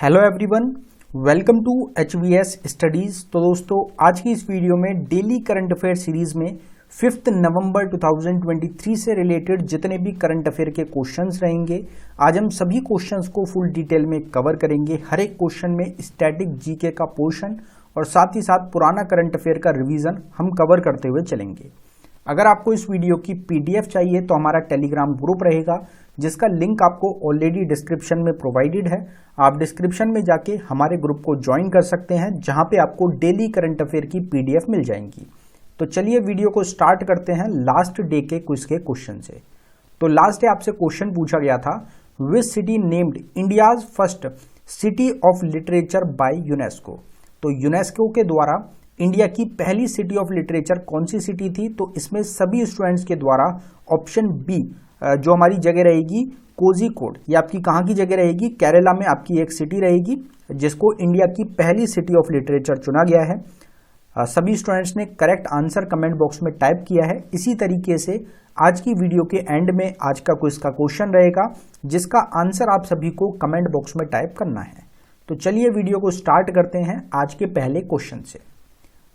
Hello everyone, welcome to HVS studies. तो दोस्तों, आज की इस वीडियो में डेली करंट अफेयर सीरीज में 5 नवंबर 2023 से रिलेटेड जितने भी करंट अफेयर के क्वेश्चंस रहेंगे, आज हम सभी क्वेश्चंस को फुल डिटेल में कवर करेंगे। हर एक क्वेश्चन में स्टैटिक जीके का पोर्शन और साथ ही साथ पुराना करंट अफेयर का रिवीजन हम कवर करते हुए चलेंगे। अगर आपको इस वीडियो की PDF चाहिए तो हमारा टेलीग्राम ग्रुप रहेगा, जिसका लिंक आपको ऑलरेडी डिस्क्रिप्शन में प्रोवाइडेड है। आप डिस्क्रिप्शन में जाके हमारे ग्रुप को ज्वाइन कर सकते हैं, जहां पे आपको डेली करंट अफेयर की PDF मिल जाएंगी। तो चलिए वीडियो को स्टार्ट करते हैं लास्ट डे के क्विज के क्वेश्चन से। तो लास्ट डे आपसे क्वेश्चन पूछा गया था, which city named India's first city of literature by UNESCO. तो यूनेस्को के द्वारा इंडिया की पहली सिटी ऑफ लिटरेचर कौन सी सिटी थी? तो इसमें सभी स्टूडेंट्स के द्वारा ऑप्शन बी जो हमारी जगह रहेगी कोझिकोड, ये आपकी कहाँ की जगह रहेगी? केरला में आपकी एक सिटी रहेगी जिसको इंडिया की पहली सिटी ऑफ लिटरेचर चुना गया है। सभी स्टूडेंट्स ने करेक्ट आंसर कमेंट बॉक्स में टाइप किया है। इसी तरीके से आज की वीडियो के एंड में आज का क्विज का क्वेश्चन रहेगा, जिसका आंसर आप सभी को कमेंट बॉक्स में टाइप करना है। तो चलिए वीडियो को स्टार्ट करते हैं आज के पहले क्वेश्चन से।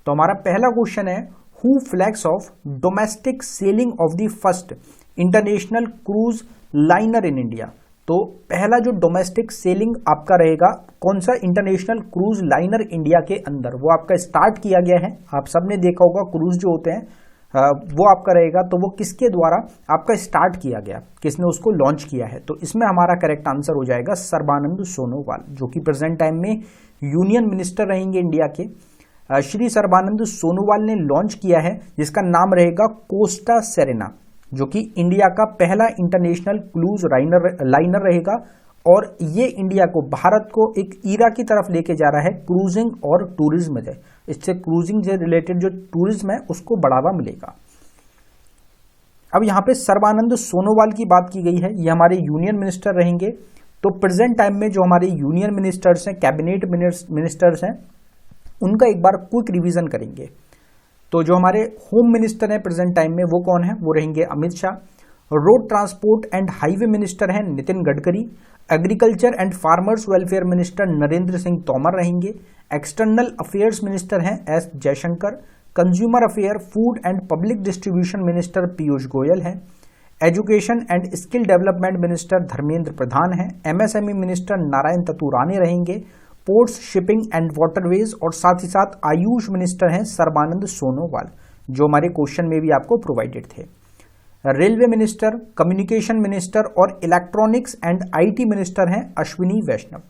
तो हमारा पहला क्वेश्चन है, who flags of domestic selling of the first international cruise liner in India. तो पहला जो डोमेस्टिक सेलिंग आपका रहेगा, कौन सा इंटरनेशनल क्रूज लाइनर इंडिया के अंदर वो आपका स्टार्ट किया गया है। आप सबने देखा होगा क्रूज जो होते हैं वो आपका रहेगा, तो वो किसके द्वारा आपका स्टार्ट किया गया, किसने उसको लॉन्च किया है? तो इसमें हमारा करेक्ट आंसर हो जाएगा सर्बानंद सोनोवाल, जो कि प्रेजेंट टाइम में यूनियन मिनिस्टर रहेंगे इंडिया के। श्री सर्बानंद सोनोवाल ने लॉन्च किया है, जिसका नाम रहेगा कोस्टा सेरेना, जो कि इंडिया का पहला इंटरनेशनल क्रूज लाइनर रहेगा। और ये इंडिया को, भारत को एक ईरा की तरफ लेके जा रहा है क्रूजिंग और टूरिज्म से। इससे क्रूजिंग से रिलेटेड जो टूरिज्म है उसको बढ़ावा मिलेगा। अब यहाँ पे सर्बानंद सोनोवाल की बात की गई है, ये हमारे यूनियन मिनिस्टर रहेंगे। तो प्रेजेंट टाइम में जो हमारे यूनियन मिनिस्टर्स हैं, कैबिनेट मिनिस्टर्स हैं, उनका एक बार क्विक रिवीजन करेंगे। तो जो हमारे होम मिनिस्टर हैं प्रेजेंट टाइम में, वो कौन है? वो रहेंगे Amit Shah. Road transport and highway minister हैं Nitin Gadkari. Agriculture and farmers welfare minister Narendra Singh Tomar रहेंगे। एक्सटर्नल अफेयर्स मिनिस्टर हैं S Jaishankar. Consumer affair, food and public distribution minister Piyush Goyal हैं। Education and skill development minister Dharmendra Pradhan हैं। MSME मिनिस्टर नारायण ततुराने रहेंगे। पोर्ट्स, शिपिंग एंड वाटरवेज और साथ ही साथ Ayush minister हैं सर्बानंद सोनोवाल, जो हमारे क्वेश्चन में भी आपको प्रोवाइडेड थे। रेलवे मिनिस्टर, कम्युनिकेशन मिनिस्टर और इलेक्ट्रॉनिक्स एंड IT मिनिस्टर हैं Ashwini Vaishnaw.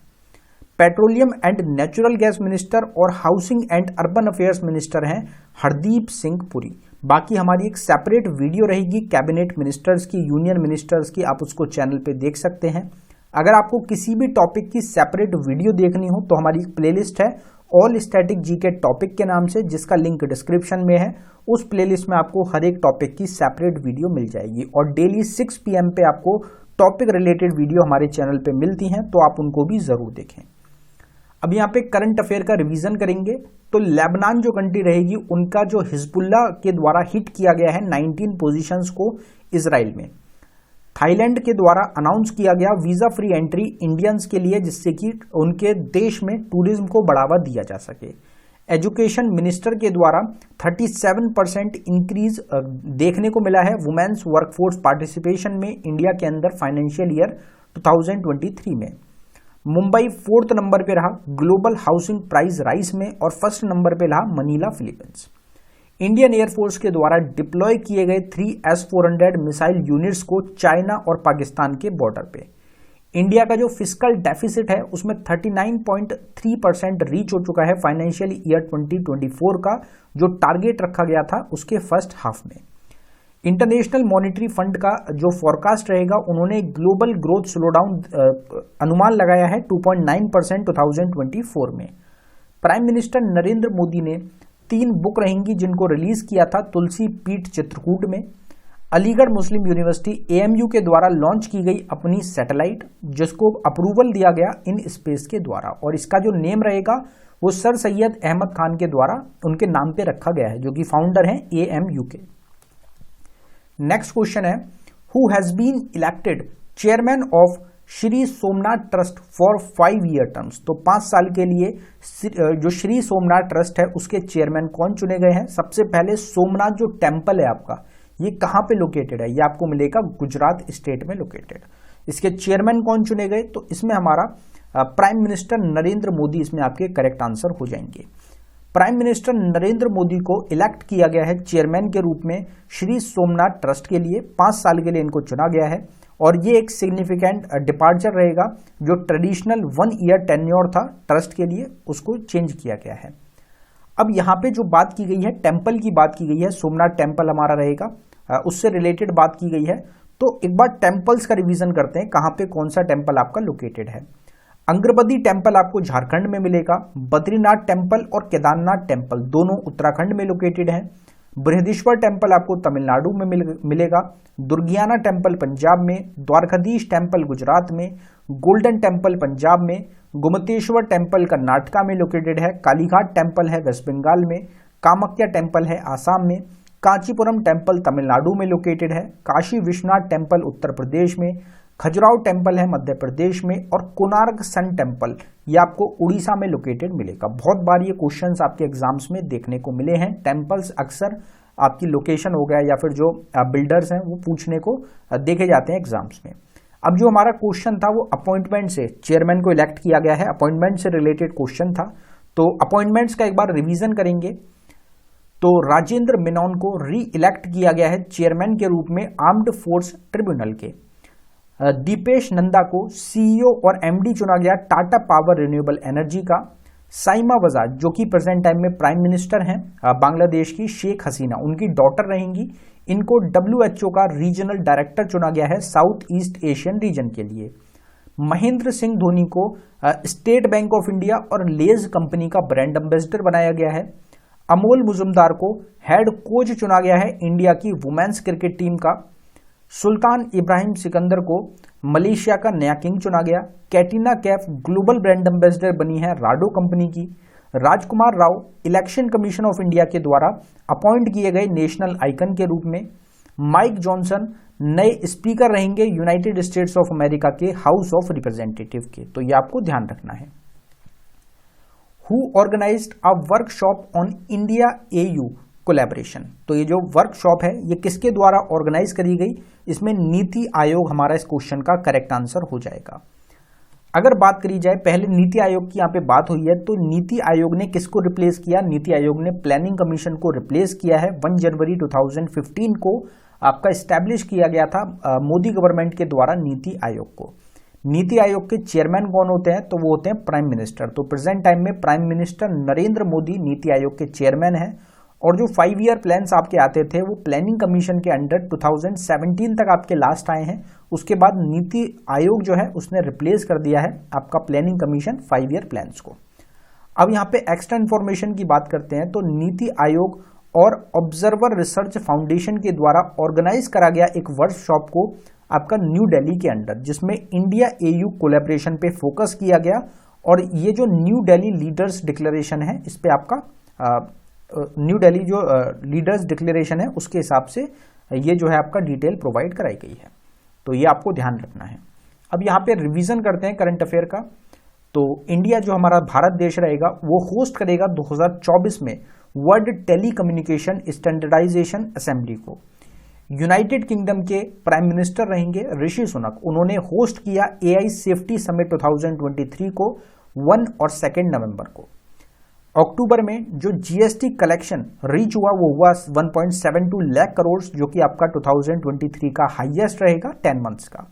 Petroleum and natural gas minister और housing and urban affairs minister हैं हरदीप सिंह पुरी। बाकी हमारी एक सेपरेट वीडियो रहेगी कैबिनेट मिनिस्टर्स की, यूनियन मिनिस्टर्स की, आप उसको चैनल पे देख सकते हैं। अगर आपको किसी भी टॉपिक की सेपरेट वीडियो देखनी हो तो हमारी एक प्लेलिस्ट है ऑल स्टैटिक जीके टॉपिक के नाम से, जिसका लिंक डिस्क्रिप्शन में है। उस प्लेलिस्ट में आपको हर एक टॉपिक की सेपरेट वीडियो मिल जाएगी और डेली 6 PM पे आपको टॉपिक रिलेटेड वीडियो हमारे चैनल पे मिलती हैं, तो आप उनको भी जरूर देखें। अब यहाँ पे करंट अफेयर का रिवीजन करेंगे। तो लेबनान जो कंट्री रहेगी, उनका जो हिजबुल्लाह के द्वारा हिट किया गया है 19 पोजीशंस को इजराइल में। थाईलैंड के द्वारा अनाउंस किया गया वीजा फ्री एंट्री इंडियंस के लिए, जिससे कि उनके देश में टूरिज्म को बढ़ावा दिया जा सके। एजुकेशन मिनिस्टर के द्वारा 37% इंक्रीज देखने को मिला है वुमेन्स वर्कफोर्स पार्टिसिपेशन में इंडिया के अंदर फाइनेंशियल ईयर 2023 में। मुंबई 4th नंबर पे रहा ग्लोबल हाउसिंग प्राइस राइस में और 1st नंबर पे रहा मनीला फिलीपींस। इंडियन एयरफोर्स के द्वारा डिप्लॉय किए गए 3 S-400 मिसाइल यूनिट्स को चाइना और पाकिस्तान के बॉर्डर पे। इंडिया का जो फिस्कल डेफिसिट है उसमें 39.3% रीच हो चुका है फाइनेंशियल ईयर 2024 का, जो टारगेट रखा गया था उसके फर्स्ट हाफ में। इंटरनेशनल मॉनिटरी फंड का जो फॉरकास्ट रहेगा, उन्होंने ग्लोबल ग्रोथ स्लोडाउन अनुमान लगाया है 2.9% 2024 में। प्राइम मिनिस्टर नरेंद्र मोदी ने 3 बुक रहेंगी जिनको रिलीज किया था तुलसी पीठ चित्रकूट में। अलीगढ़ मुस्लिम यूनिवर्सिटी AMU के द्वारा लॉन्च की गई अपनी सैटेलाइट, जिसको अप्रूवल दिया गया इन स्पेस के द्वारा, और इसका जो नेम रहेगा वो सर सैयद अहमद खान के द्वारा उनके नाम पे रखा गया है, जो कि फाउंडर हैं AMU के। नेक्स्ट क्वेश्चन है, who has been elected chairman of Shri Somnath trust for 5 year terms. तो 5 साल के लिए जो श्री सोमनाथ ट्रस्ट है उसके चेयरमैन कौन चुने गए हैं? सबसे पहले सोमनाथ जो टेम्पल है आपका, ये कहां पे लोकेटेड है? ये आपको मिलेगा गुजरात स्टेट में लोकेटेड। इसके चेयरमैन कौन चुने गए? तो इसमें हमारा प्राइम मिनिस्टर नरेंद्र मोदी इसमें आपके करेक्ट आंसर हो जाएंगे। प्राइम मिनिस्टर नरेंद्र मोदी को इलेक्ट किया गया है चेयरमैन के रूप में श्री सोमनाथ ट्रस्ट के लिए। 5 साल के लिए इनको चुना गया है और ये एक सिग्निफिकेंट डिपार्चर रहेगा। जो ट्रेडिशनल 1 ईयर टेन्योर था ट्रस्ट के लिए, उसको चेंज किया गया है। अब यहाँ पे जो बात की गई है, टेम्पल की बात की गई है, सोमनाथ टेम्पल हमारा रहेगा, उससे रिलेटेड बात की गई है। तो एक बार टेम्पल्स का रिवीजन करते हैं, कहाँ पे कौन सा टेम्पल आपका लोकेटेड है। अंग्रबदी टेम्पल आपको झारखंड में मिलेगा। बद्रीनाथ टेम्पल और केदारनाथ टेम्पल दोनों उत्तराखंड में लोकेटेड है। बृहदीश्वर टेम्पल आपको तमिलनाडु में मिलेगा। दुर्गियाना टेम्पल पंजाब में, द्वारकाधीश टेम्पल गुजरात में, गोल्डन टेम्पल पंजाब में, गोमतेश्वर टेम्पल कर्नाटका में लोकेटेड है। कालीघाट टेम्पल है वेस्ट बंगाल में, कामाख्या टेम्पल है आसाम में, कांचीपुरम टेम्पल तमिलनाडु में लोकेटेड है, काशी विश्वनाथ टेम्पल उत्तर प्रदेश में, खजुराहो टेम्पल है मध्य प्रदेश में, और कोणार्क सन टेम्पल ये आपको उड़ीसा में लोकेटेड मिलेगा। बहुत बार ये क्वेश्चंस आपके एग्जाम्स में देखने को मिले हैं। टेम्पल्स अक्सर आपकी लोकेशन हो गया या फिर जो बिल्डर्स हैं वो पूछने को देखे जाते हैं एग्जाम्स में। अब जो हमारा क्वेश्चन था वो अपॉइंटमेंट से, चेयरमैन को इलेक्ट किया गया है, अपॉइंटमेंट से रिलेटेड क्वेश्चन था। तो अपॉइंटमेंट्स का एक बार रिवीजन करेंगे। तो राजेंद्र मेनन को री इलेक्ट किया गया है चेयरमैन के रूप में आर्म्ड फोर्स ट्रिब्यूनल के। दीपेश नंदा को सीईओ और एमडी चुना गया टाटा पावर रिन्यूएबल एनर्जी का। साइमा वजाद जो कि प्रेजेंट टाइम में प्राइम मिनिस्टर हैं बांग्लादेश की, शेख हसीना उनकी डॉटर रहेंगी, इनको WHO का रीजनल डायरेक्टर चुना गया है साउथ ईस्ट एशियन रीजन के लिए। महेंद्र सिंह धोनी को स्टेट बैंक ऑफ इंडिया और लेज कंपनी का ब्रांड एम्बेसडर बनाया गया है। अमोल मुजुमदार को हेड कोच चुना गया है इंडिया की वुमेन्स क्रिकेट टीम का। सुल्तान इब्राहिम सिकंदर को मलेशिया का नया किंग चुना गया। Katrina Kaif global brand ambassador बनी है राडो कंपनी की। Rajkumar Rao election commission of India के द्वारा अपॉइंट किए गए नेशनल आइकन के रूप में। माइक जॉनसन नए स्पीकर रहेंगे यूनाइटेड स्टेट्स ऑफ अमेरिका के हाउस ऑफ रिप्रेजेंटेटिव के। तो ये आपको ध्यान रखना है। Who organised a workshop on India AU collaboration. तो ये जो वर्कशॉप है ये किसके द्वारा ऑर्गेनाइज करी गई? इसमें नीति आयोग हमारा इस क्वेश्चन का करेक्ट आंसर हो जाएगा। अगर बात करी जाए, पहले नीति आयोग की यहाँ पे बात हुई है, तो नीति आयोग ने किसको रिप्लेस किया? नीति आयोग ने प्लानिंग कमीशन को रिप्लेस किया है। 1 जनवरी 2015 को आपका स्टैब्लिश किया गया था मोदी गवर्नमेंट के द्वारा नीति आयोग को। नीति आयोग के चेयरमैन कौन होते हैं? तो वो होते हैं प्राइम मिनिस्टर। तो प्रेजेंट टाइम में प्राइम मिनिस्टर नरेंद्र मोदी नीति आयोग के चेयरमैन हैं। और जो 5 ईयर प्लान्स आपके आते थे वो प्लानिंग कमीशन के अंडर 2017 तक आपके लास्ट आए हैं। उसके बाद नीति आयोग जो है उसने रिप्लेस कर दिया है आपका प्लानिंग कमीशन 5 ईयर प्लान्स को। अब यहाँ पे एक्स्ट्रा इन्फॉर्मेशन की बात करते हैं। तो नीति आयोग और ऑब्जर्वर रिसर्च फाउंडेशन के द्वारा ऑर्गेनाइज करा गया एक वर्कशॉप को आपका न्यू दिल्ली के अंडर, जिसमें इंडिया AU कोलैबोरेशन पे फोकस किया गया। और ये जो न्यू दिल्ली लीडर्स डिक्लेरेशन है, इस पे आपका न्यू दिल्ली जो लीडर्स डिक्लेरेशन है उसके हिसाब से ये जो है आपका डिटेल प्रोवाइड कराई गई है। तो ये आपको ध्यान रखना है। अब यहाँ पे रिवीजन करते हैं करंट अफेयर का। तो इंडिया जो हमारा भारत देश रहेगा वो होस्ट करेगा 2024 में वर्ल्ड टेलीकम्युनिकेशन स्टैंडर्डाइजेशन असेंबली को। यूनाइटेड किंगडम के प्राइम मिनिस्टर रहेंगे ऋषि सुनक। उन्होंने होस्ट किया AI सेफ्टी समिट 2023 को 1 और 2 नवंबर को। अक्टूबर में जो GST कलेक्शन रीच हुआ वो हुआ 1.72 लाख करोड़, जो कि आपका 2023 का हाईएस्ट रहेगा 10 मंथ्स का।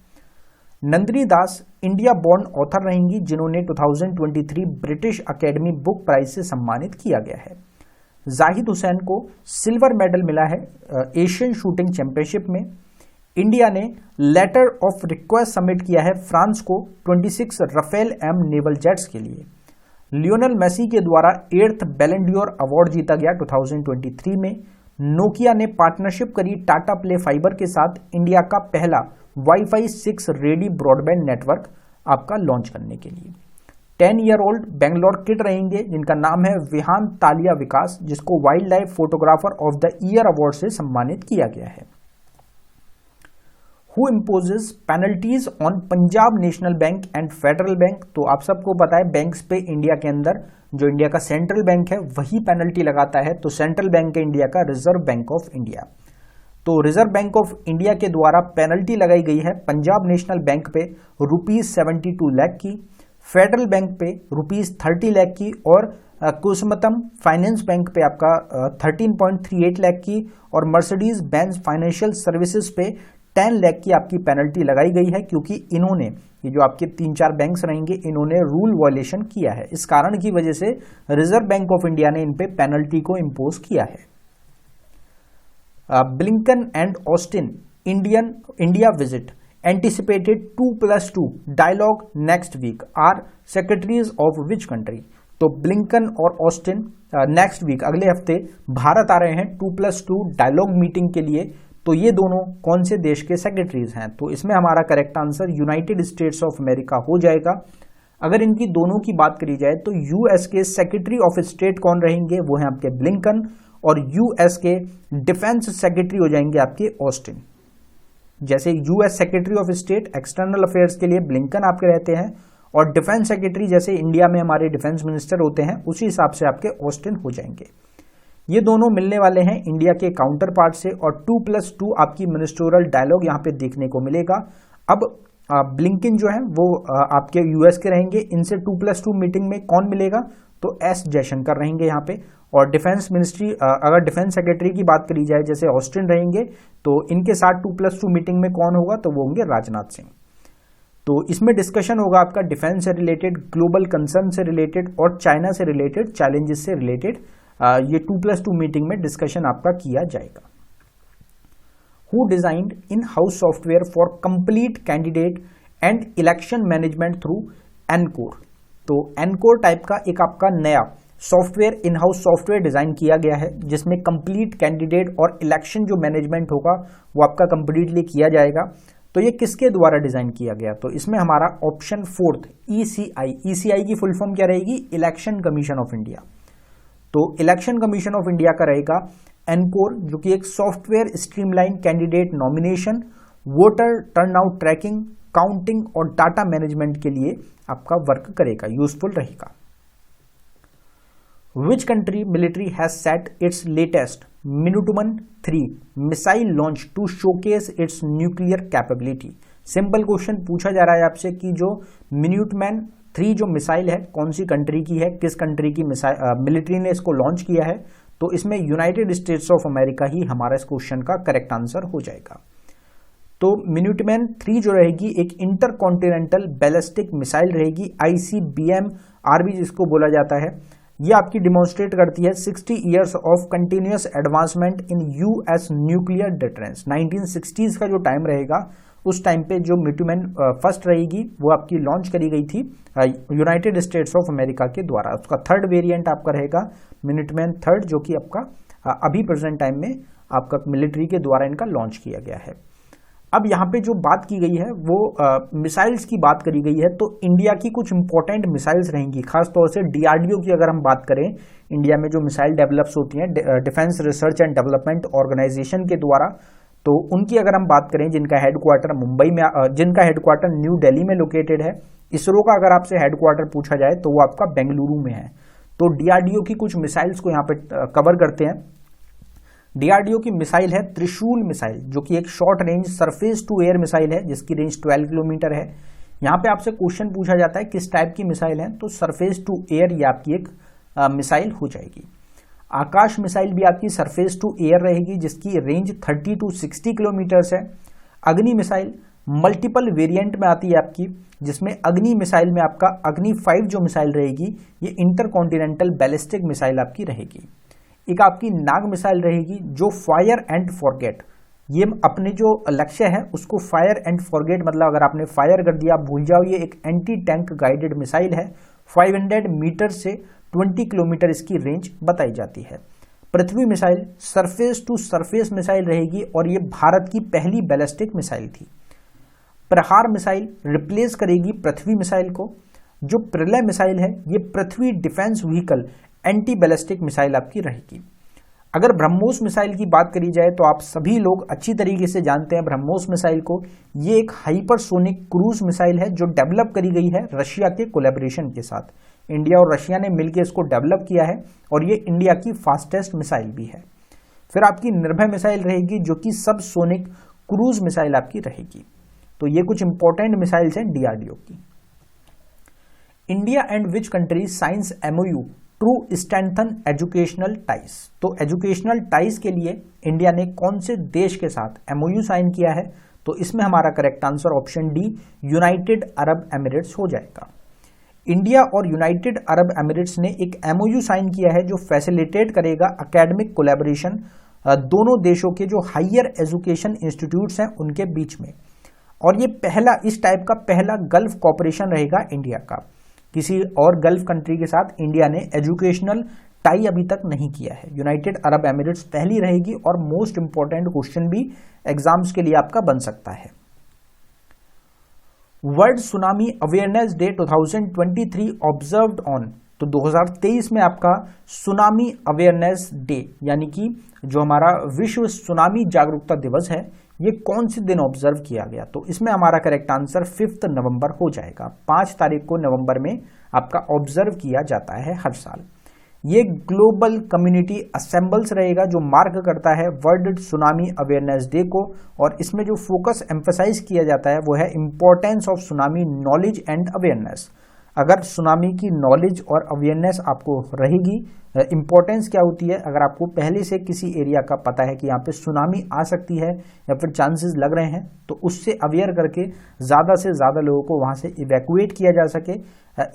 नंदिनी दास इंडिया बॉर्न ऑथर रहेंगी, जिन्होंने 2023 ब्रिटिश अकेडमी बुक प्राइज से सम्मानित किया गया है। जाहिद हुसैन को सिल्वर मेडल मिला है एशियन शूटिंग चैंपियनशिप में। इंडिया ने लेटर ऑफ रिक्वेस्ट सबमिट किया है फ्रांस को 26 राफेल M नेवल जेट्स के लिए। लियोनेल मेसी के द्वारा 8th बैलन ड'ओर अवार्ड जीता गया 2023 में। नोकिया ने पार्टनरशिप करी टाटा प्ले फाइबर के साथ इंडिया का पहला वाईफाई 6 रेडी ब्रॉडबैंड नेटवर्क आपका लॉन्च करने के लिए। 10 ईयर ओल्ड बेंगलोर किड रहेंगे जिनका नाम है विहान तालिया विकास, जिसको wild life photographer of the year award से सम्मानित किया गया है। Who imposes penalties on Punjab national bank and federal bank. तो आप सबको पता है बैंक्स पे इंडिया के अंदर जो इंडिया का सेंट्रल बैंक है वही पेनल्टी लगाता है। तो सेंट्रल बैंक है इंडिया का रिजर्व बैंक ऑफ इंडिया। तो रिजर्व बैंक ऑफ इंडिया के द्वारा पेनल्टी लगाई गई है पंजाब नेशनल बैंक पे ₹72 लाख की, फेडरल बैंक पे ₹30 लाख की और कुसुमतम फाइनेंस बैंक पे आपका 13.38 लाख की और मर्सिडीज बेंज फाइनेंशियल सर्विसेज पे 10 लाख की आपकी पेनल्टी लगाई गई है, क्योंकि इन्होंने ये जो आपके 3-4 बैंक्स रहेंगे इन्होंने रूल वायलेशन किया है। इस कारण की वजह से रिजर्व बैंक ऑफ इंडिया ने इन पे पेनल्टी को इंपोज किया है। Blinken and Austin India visit anticipated 2+2 dialogue next week are secretaries of which country. तो ब्लिंकन और ऑस्टिन नेक्स्ट वीक अगले हफ्ते भारत आ रहे हैं 2+2 डायलॉग मीटिंग के लिए। तो ये दोनों कौन से देश के सेक्रेटरीज हैं? तो इसमें हमारा correct answer United States of America हो जाएगा। अगर इनकी दोनों की बात करी जाए तो यूएस के सेक्रेटरी ऑफ स्टेट कौन रहेंगे? वो हैं आपके ब्लिंकन, और यूएस के डिफेंस सेक्रेटरी हो जाएंगे आपके ऑस्टिन। जैसे US secretary of state external affairs के लिए ब्लिंकन आपके रहते हैं, और डिफेंस सेक्रेटरी जैसे इंडिया में हमारे डिफेंस मिनिस्टर होते हैं उसी हिसाब से आपके ऑस्टिन हो जाएंगे। ये दोनों मिलने वाले हैं इंडिया के काउंटर पार्ट से, और 2+2 आपकी मिनिस्टोरल डायलॉग यहाँ पे देखने को मिलेगा। अब ब्लिंकन जो है वो आपके यूएस के रहेंगे, इनसे 2+2 मीटिंग में कौन मिलेगा? तो एस जयशंकर रहेंगे यहाँ पे। और डिफेंस मिनिस्ट्री अगर डिफेंस सेक्रेटरी की बात करी जाए जैसे ऑस्टिन रहेंगे, तो इनके साथ 2+2 मीटिंग में कौन होगा? तो वो होंगे राजनाथ सिंह। तो इसमें डिस्कशन होगा आपका डिफेंस से रिलेटेड, ग्लोबल कंसर्न से रिलेटेड और चाइना से रिलेटेड, चैलेंजेस से रिलेटेड ये 2+2 मीटिंग में डिस्कशन आपका किया जाएगा। Who designed in house software for complete candidate and election management through encore. तो एनकोर टाइप का एक आपका नया software in house software design किया गया है, जिसमें कंप्लीट कैंडिडेट और इलेक्शन जो मैनेजमेंट होगा वो आपका कंप्लीटली किया जाएगा। तो ये किसके द्वारा डिजाइन किया गया? तो इसमें हमारा ऑप्शन 4 ईसीआई की फुल फॉर्म क्या रहेगी? Election commission of India. तो इलेक्शन कमीशन ऑफ इंडिया का रहेगा एनकोर, जो कि एक software streamline candidate nomination, voter turnout tracking, counting और डाटा मैनेजमेंट के लिए आपका वर्क करेगा, यूजफुल रहेगा। Which country military has set its latest Minuteman 3 missile launch to showcase its nuclear capability. Simple question पूछा जा रहा है आपसे कि जो मिनुटमैन 3 जो मिसाइल है कौन सी कंट्री की है, किस कंट्री की मिलिट्री ने इसको लॉन्च किया है? तो इसमें यूनाइटेड स्टेट्स ऑफ अमेरिका ही हमारा इस क्वेश्चन का करेक्ट आंसर हो जाएगा। तो मिनुटमैन 3 जो रहेगी एक इंटर कॉन्टिनेंटल बैलिस्टिक मिसाइल रहेगी, ICBM-RB जिसको बोला जाता है। ये आपकी डिमॉन्स्ट्रेट करती है 60 years of continuous advancement in US nuclear deterrence. 1960s का जो टाइम रहेगा उस टाइम पे जो मिनुटमैन फर्स्ट रहेगी वो आपकी लॉन्च करी गई थी यूनाइटेड स्टेट्स ऑफ अमेरिका के द्वारा। उसका थर्ड वेरिएंट आपका रहेगा मिनुटमैन 3, जो कि आपका अभी प्रेजेंट टाइम में आपका मिलिट्री के द्वारा इनका लॉन्च किया गया है। अब यहाँ पे जो बात की गई है वो मिसाइल्स की बात करी गई है। तो इंडिया की कुछ इंपॉर्टेंट मिसाइल्स रहेंगी, खासतौर से डीआरडीओ की अगर हम बात करें, इंडिया में जो मिसाइल डेवलप्स होती हैं defence research and development organisation के द्वारा, तो उनकी अगर हम बात करें जिनका हेडक्वार्टर मुंबई में, जिनका हेडक्वार्टर न्यू दिल्ली में लोकेटेड है। इसरो का अगर आपसे हेडक्वार्टर पूछा जाए तो वो आपका बेंगलुरु में है। तो डीआरडीओ की कुछ मिसाइल्स को यहाँ पे कवर करते हैं। डीआरडीओ की मिसाइल है त्रिशूल मिसाइल, जो कि एक short range surface to air missile है जिसकी रेंज 12 किलोमीटर है। यहाँ पे आपसे क्वेश्चन पूछा जाता है किस टाइप की मिसाइल है, तो सरफेस टू एयर ये आपकी एक मिसाइल हो जाएगी। आकाश मिसाइल भी आपकी सरफेस टू एयर रहेगी जिसकी रेंज 30 to 60 किलोमीटर्स है। अग्नि मिसाइल मल्टीपल वेरिएंट में आती है आपकी, जिसमें अग्नि मिसाइल में आपका अग्नि 5 जो मिसाइल रहेगी ये इंटर कॉन्टिनेंटल बैलिस्टिक मिसाइल आपकी रहेगी। एक आपकी नाग मिसाइल रहेगी जो फायर एंड फॉरगेट, ये अपने जो लक्ष्य है उसको फायर एंड फॉरगेट, मतलब अगर आपने फायर कर दिया आप भूल जाओ, ये एक एंटी टैंक गाइडेड मिसाइल है। 500 मीटर से 20 किलोमीटर इसकी रेंज बताई जाती है। Prithvi missile surface to surface missile रहेगी और ये भारत की पहली बैलिस्टिक मिसाइल थी। प्रहार मिसाइल रिप्लेस करेगी पृथ्वी मिसाइल को। जो प्रलय मिसाइल है ये Prithvi defence vehicle anti ballistic missile आपकी रहेगी। अगर ब्रह्मोस मिसाइल की बात करी जाए तो आप सभी लोग अच्छी तरीके से जानते हैं ब्रह्मोस मिसाइल को। ये एक हाइपरसोनिक क्रूज मिसाइल है जो डेवलप करी गई है रशिया के कोलैबोरेशन के साथ। इंडिया और रशिया ने मिलकर इसको डेवलप किया है और ये इंडिया की फास्टेस्ट मिसाइल भी है। फिर आपकी निर्भय मिसाइल रहेगी जो कि सब सोनिक क्रूज मिसाइल आपकी रहेगी। तो ये कुछ इंपॉर्टेंट मिसाइल्स हैं डीआरडीओ की। India and which country science MOU to strengthen educational ties. तो एजुकेशनल टाइज के लिए इंडिया ने कौन से देश के साथ एमओयू साइन किया है? तो इसमें हमारा correct answer option D United Arab Emirates हो जाएगा। इंडिया और यूनाइटेड अरब एमिरेट्स ने एक एमओयू साइन किया है जो फैसिलिटेट करेगा एकेडमिक कोलैबोरेशन दोनों देशों के जो हायर एजुकेशन इंस्टीट्यूट्स हैं उनके बीच में। और ये पहला इस टाइप का पहला गल्फ कॉपरेशन रहेगा इंडिया का। किसी और गल्फ कंट्री के साथ इंडिया ने एजुकेशनल टाई अभी तक नहीं किया है। यूनाइटेड अरब एमिरेट्स पहली रहेगी और मोस्ट इंपॉर्टेंट क्वेश्चन भी एग्जाम्स के लिए आपका बन सकता है। World tsunami awareness day 2023 observed on. तो 2023 में आपका सुनामी अवेयरनेस डे यानी कि जो हमारा विश्व सुनामी जागरूकता दिवस है ये कौन से दिन ऑब्जर्व किया गया? तो इसमें हमारा करेक्ट आंसर 5 नवंबर हो जाएगा। 5 तारीख को नवंबर में आपका ऑब्जर्व किया जाता है हर साल। ये ग्लोबल कम्युनिटी असेंबल्स रहेगा जो मार्क करता है वर्ल्ड सुनामी अवेयरनेस डे को। और इसमें जो फोकस एम्फसाइज किया जाता है वो है importance of tsunami knowledge and awareness. अगर सुनामी की नॉलेज और अवेयरनेस आपको रहेगी, इंपॉर्टेंस क्या होती है? अगर आपको पहले से किसी एरिया का पता है कि यहाँ पे सुनामी आ सकती है या फिर चांसेस लग रहे हैं तो उससे अवेयर करके ज़्यादा से ज़्यादा लोगों को वहाँ से इवैक्यूएट किया जा सके।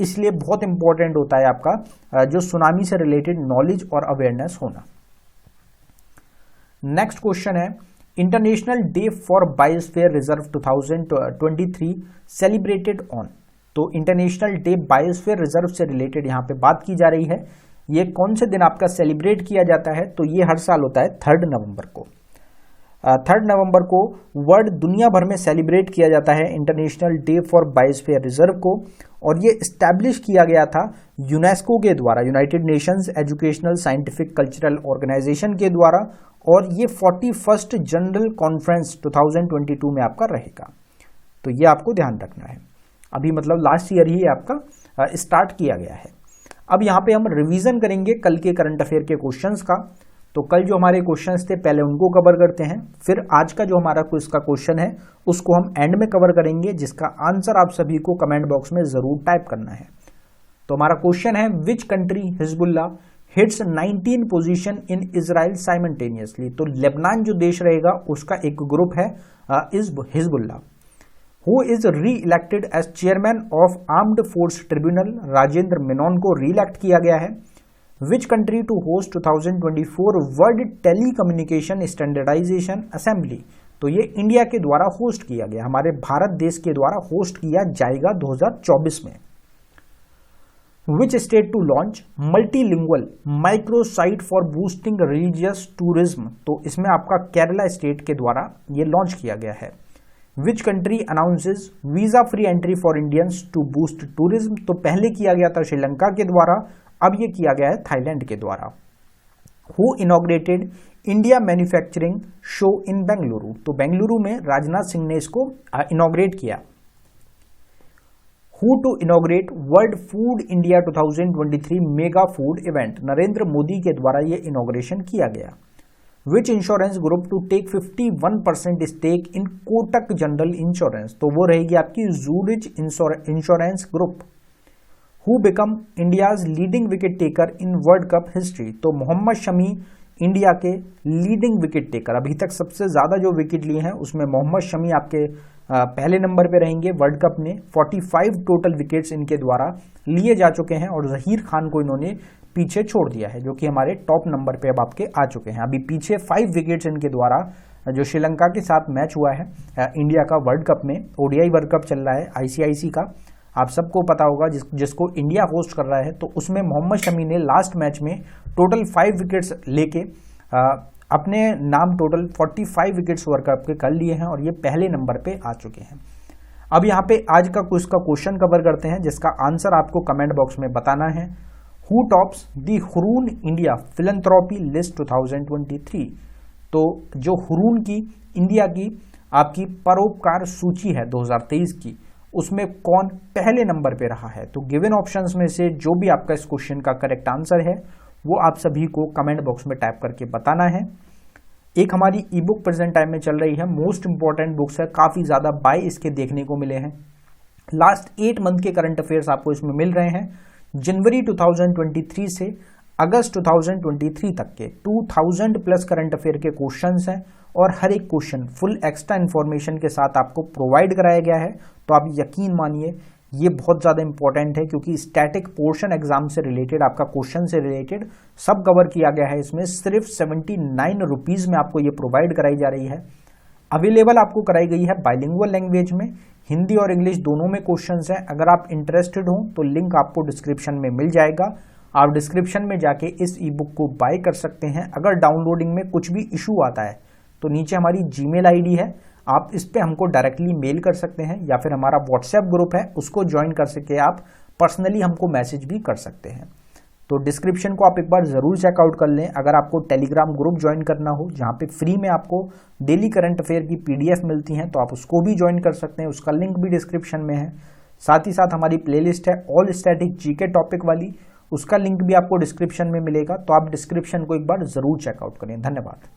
इसलिए बहुत इंपॉर्टेंट होता है आपका जो सुनामी से रिलेटेड नॉलेज और अवेयरनेस होना। नेक्स्ट क्वेश्चन है international day for biosphere reserve 2023 celebrated on. तो इंटरनेशनल डे बायोस्फीयर रिजर्व से रिलेटेड यहाँ पे बात की जा रही है। ये कौन से दिन आपका सेलिब्रेट किया जाता है? तो ये हर साल होता है 3 नवंबर को। 3 नवंबर को वर्ल्ड दुनिया भर में सेलिब्रेट किया जाता है international day for biosphere reserve को। और ये इस्टेब्लिश किया गया था यूनेस्को के द्वारा, United Nations educational scientific cultural organisation के द्वारा। और ये 41st जनरल कॉन्फ्रेंस 2022 में आपका रहेगा। तो ये आपको ध्यान रखना है। अभी मतलब लास्ट ईयर ही आपका स्टार्ट किया गया है। अब यहाँ पे हम रिवीजन करेंगे कल के करंट अफेयर के क्वेश्चंस का। तो कल जो हमारे क्वेश्चंस थे पहले उनको कवर करते हैं, फिर आज का जो हमारा क्विज का क्वेश्चन है उसको हम एंड में कवर करेंगे जिसका आंसर आप सभी को कमेंट बॉक्स में जरूर टाइप करना है। तो हमारा क्वेश्चन है which country Hezbollah hits 19 position in Israel simultaneously. तो लेबनान जो देश रहेगा उसका एक ग्रुप है Hezbollah. Who is re elected as chairman of armed force tribunal. Rajendra Menon को री इलेक्ट किया गया है। Which country to host 2024 world telecommunication standardisation assembly. तो ये इंडिया के द्वारा होस्ट किया गया, हमारे भारत देश के द्वारा होस्ट किया जाएगा 2024 में। Which state to launch multilingual micro site for boosting religious tourism. तो इसमें आपका केरला स्टेट के द्वारा ये लॉन्च किया गया है। Which country announces visa free entry for Indians to boost tourism. तो पहले किया गया था श्रीलंका के द्वारा, अब ये किया गया है थाईलैंड के द्वारा। Who inaugurated India manufacturing show in Bengaluru. तो बेंगलुरु में राजनाथ सिंह ने इसको इनॉग्रेट किया। Who to inaugurate world food India 2023 mega food event. Narendra Modi के द्वारा ये इनॉग्रेशन किया गया। Which insurance group to take 51% stake in Kotak general insurance. तो वो रहेगी आपकी Zurich insurance group. Who become India's leading wicket taker in world cup history. तो मोहम्मद शमी इंडिया के लीडिंग विकेट टेकर, अभी तक सबसे ज्यादा जो विकेट लिए हैं उसमें मोहम्मद शमी आपके पहले नंबर पे रहेंगे वर्ल्ड कप में। 45 टोटल विकेट्स इनके द्वारा लिए जा चुके हैं और जहीर खान को इन्होंने पीछे छोड़ दिया है जो कि हमारे टॉप नंबर पे अब आपके आ चुके हैं। अभी पीछे 5 विकेट्स इनके द्वारा जो श्रीलंका के साथ मैच हुआ है इंडिया का वर्ल्ड कप में, ओडीआई वर्ल्ड कप चल रहा है आईसीआईसी का, आप सबको पता होगा जिसको इंडिया होस्ट कर रहा है। तो उसमें मोहम्मद शमी ने लास्ट मैच में टोटल 5 विकेट्स लेके अपने नाम टोटल 45 विकेट्स वर्ल्ड कप के कर लिए हैं और ये पहले नंबर पे आ चुके हैं। अब यहाँ पे आज का क्विज का क्वेश्चन कवर करते हैं जिसका आंसर आपको कमेंट बॉक्स में बताना है। Who tops the Hurun India philanthropy list 2023। तो जो हुरून की इंडिया की आपकी परोपकार सूची है 2023 की, उसमें कौन पहले नंबर पे रहा है। तो गिवन ऑप्शंस में से जो भी आपका इस क्वेश्चन का करेक्ट आंसर है वो आप सभी को कमेंट बॉक्स में टाइप करके बताना है। एक हमारी ई बुक प्रेजेंट टाइम में चल रही है, मोस्ट इंपॉर्टेंट बुक्स है, काफी ज्यादा बाय इसके देखने को मिले हैं। लास्ट 8 मंथ के करंट अफेयर्स आपको इसमें मिल रहे हैं, जनवरी 2023 से अगस्त 2023 तक के 2000 प्लस करंट अफेयर के क्वेश्चंस हैं और हर एक क्वेश्चन फुल एक्स्ट्रा इन्फॉर्मेशन के साथ आपको प्रोवाइड कराया गया है। तो आप यकीन मानिए ये बहुत ज़्यादा इंपॉर्टेंट है, क्योंकि स्टैटिक पोर्शन एग्जाम से रिलेटेड, आपका क्वेश्चन से रिलेटेड सब कवर किया गया है। इसमें सिर्फ 79 रुपीज़ में आपको ये प्रोवाइड कराई जा रही है। अवेलेबल आपको कराई गई है बाइलिंगुअल लैंग्वेज में, हिंदी और इंग्लिश दोनों में क्वेश्चंस हैं। अगर आप इंटरेस्टेड हो तो लिंक आपको डिस्क्रिप्शन में मिल जाएगा, आप डिस्क्रिप्शन में जाके इस ई बुक को बाय कर सकते हैं। अगर डाउनलोडिंग में कुछ भी इशू आता है तो नीचे हमारी जीमेल आईडी है, आप इस पे हमको डायरेक्टली मेल कर सकते हैं, या फिर हमारा व्हाट्सएप ग्रुप है उसको ज्वाइन कर सके आप पर्सनली हमको मैसेज भी कर सकते हैं। तो डिस्क्रिप्शन को आप एक बार जरूर चेकआउट कर लें। अगर आपको टेलीग्राम ग्रुप ज्वाइन करना हो जहां पे फ्री में आपको डेली करंट अफेयर की पीडीएफ मिलती हैं, तो आप उसको भी ज्वाइन कर सकते हैं, उसका लिंक भी डिस्क्रिप्शन में है। साथ ही साथ हमारी प्लेलिस्ट है ऑल स्टैटिक जीके टॉपिक वाली, उसका लिंक भी आपको डिस्क्रिप्शन में मिलेगा। तो आप डिस्क्रिप्शन को एक बार जरूर चेकआउट करें। धन्यवाद।